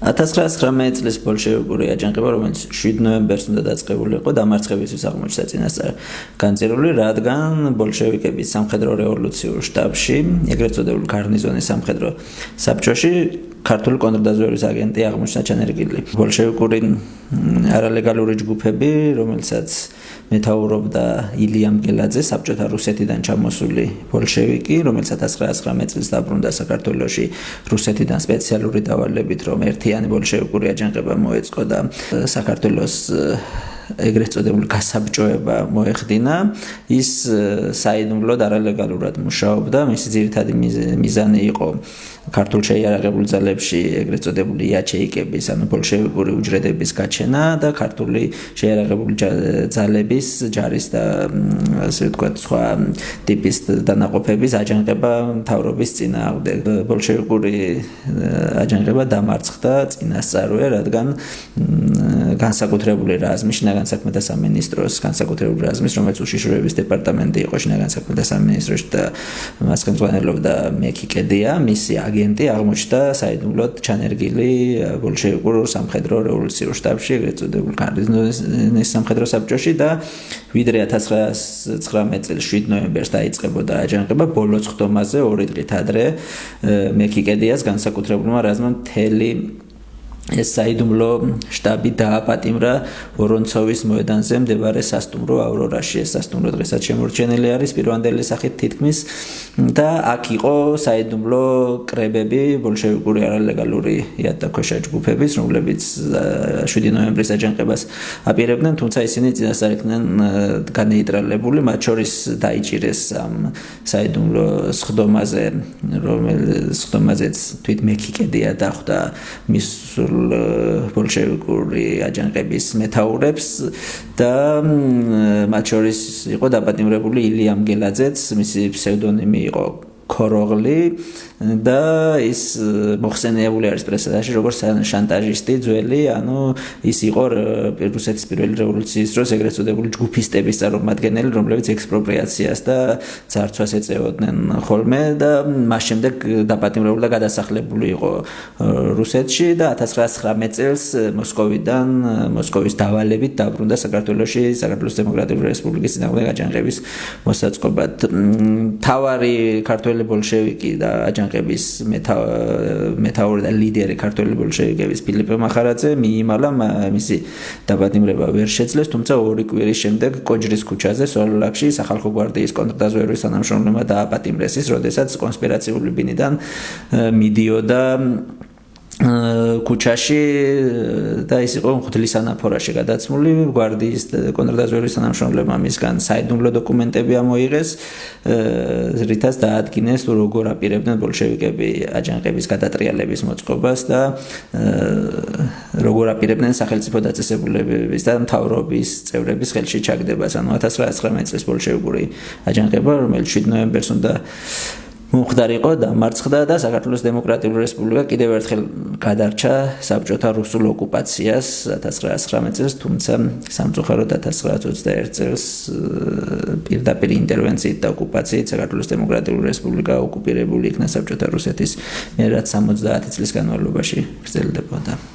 1919 წლის ბოლშევიკური აჯანყება, რომელიც 7 ნოემბერს უნდა დაწყებულიყო, დამარცხებისთვის აღმოჩნდა წინასწარ განწირული, რადგან ბოლშევიკების სამხედრო რევოლუციურ შტაბში, ეგრეთ წოდებული გარნიზონის სამხედრო საბჭოში ქართული კონტრდაზვერვის აგენტი აღმოჩნდა ჩანერგილი. ბოლშევიკური არალეგალური ჯგუფები, რომელსაც მეთაურობდა ილია მგელაძე, საბჭოთა რუსეთიდან ჩამოსული ბოლშევიკი, რომელსაც 1919 წელს დაბრუნდა საქართველოში რუსეთიდან სპეციალური დავალებით, რომ ერთიანი ბოლშევიკური აჯანყება მოეწყო და საქართველოს ეგრეთ წოდებული გასაბჭოება მოეხდინა. ის საიდუმლოდ არალეგალურად მუშაობდა, მისი ძირითადი მიზანი იყო ქართულ შეიარაღებულ ძალებში ეგრეთ წოდებული იაჩეიკების, ანუ ბოლშევიკური უჯრედების გაჩენა და ქართული შეიარაღებული ძალების ჯარის და ასე ვთქვათ სხვა ტიპის დანაყოფების აჯანყება მთავრობის წინააღმდეგ. ბოლშევიკური აჯანყება დამარცხდა წინასწარვე, რადგან განსაკუთრებული რაზმი, შინაგან საქმეთა სამინისტროს განსაკუთრებული რაზმის, რომელიც უშიშროების დეპარტამენტი იყო შინაგან საქმეთა სამინისტროში და მას ხელმძღვანელობდა მექი კედია, მისი აგენტი აღმოჩნდა საიდუმლოდ ჩანერგილი ბოლშევიკურ სამხედრო რევოლუციურ შტაბში, ეგრეთ წოდებული გარნიზონის სამხედრო საბჭოში და ვიდრე 1919 წლის 7 ნოემბერს დაიწყებოდა აჯანყება, ბოლო წხდომაზე 2 დღით ადრე მექი კედიას განსაკუთრებულმა რაზმამ მთელი ეს საიდუმლო შტაბი დააპატიმრა ვორონცოვის მოედანზე მდებარე სასტუმრო ავრორაში. ეს სასტუმრო დღესაც შემორჩენილი არის პირვანდელი სახით თითქმის და აქ იყო საიდუმლო კრებები, ბოლშევიკური არალეგალური იატაკქვეშა ჯგუფების, რომლებიც 7 ნოემბრის აჯანყებას აპირებდნენ, თუმცა ისინი წინასწარ იქნენ განეიტრალებული, მათ შორის დაიჭირეს ამ საიდუმლო სხდომაზე, სხდომაზეც თვით მექი კედია დახვდა მის ბოლშევიკური აჯანყების მეთაურებს და მათ შორის იყო დაპატიმრებული ილია მგელაძეც, მისი ფსევდონიმი იყო ქოროღლი და ის მოხსენიებული არის პრესაში როგორც შანტაჟისტი ძველი, ანუ ის იყო რუსეთის პირველი რევოლუციის დროს ეგრეთ წოდებული ჯგუფისტების წარმომადგენელი, რომლებიც ექსპროპრიაციას და ძარცვას ეწეოდნენ ხოლმე და მას შემდეგ დაპატიმრებული და გადასახლებული იყო რუსეთში და 1919 წელს მოსკოვის დავალებით დაბრუნდა საქართველოში საქართველოს დემოკრატიული რესპუბლიკის წინააღმდეგ აჯანყების მოსაწყობად. მთავარი ქართველი ბოლშევიკი და აჯანყების მეთაური და ლიდერი ქართველი ბოლშევიკების ფილიპე მახარაძე მიიმალა, მისი დაპატიმრება ვერ შეძლეს, თუმცა 2 კვირის შემდეგ კოჯრის ქუჩაზე სოლოლაკში სახალხო გვარდიის კონტრდაზვერვის თანამშრომლებმა დააპატიმრეს ის, როდესაც კონსპირაციული ბინიდან მიდიოდა ქუჩაში და ის იყო მღვდლის ანაფორაში გადაცმული. გვარდიის კონტრდაზვერვის თანამშრომლებმა მისგან საიდუმლო დოკუმენტები ამოიღეს, რითაც დაადგინეს თუ როგორ აპირებდნენ ბოლშევიკები აჯანყების გადატრიალების მოწყობას და როგორ აპირებდნენ სახელმწიფო დაწესებულებების და მთავრობის წევრების ხელში ჩაგდებას. ანუ 1919 წლის ბოლშევიკური აჯანყება, რომელიც 7 ნოემბერს უნდა მომხდარიყო, დამარცხდა და საქართველოს დემოკრატიული რესპუბლიკა კიდევ ერთხელ გადარჩა საბჭოთა რუსულ ოკუპაციას 1919 წელს, თუმცა სამწუხაროდ 1921 წელს პირდაპირ ინტერვენციით და ოკუპაციით საქართველოს დემოკრატიული რესპუბლიკა ოკუპირებული იქნა საბჭოთა რუსეთის მიერ, რაც 70 წლის განმავლობაში გრძელდებოდა.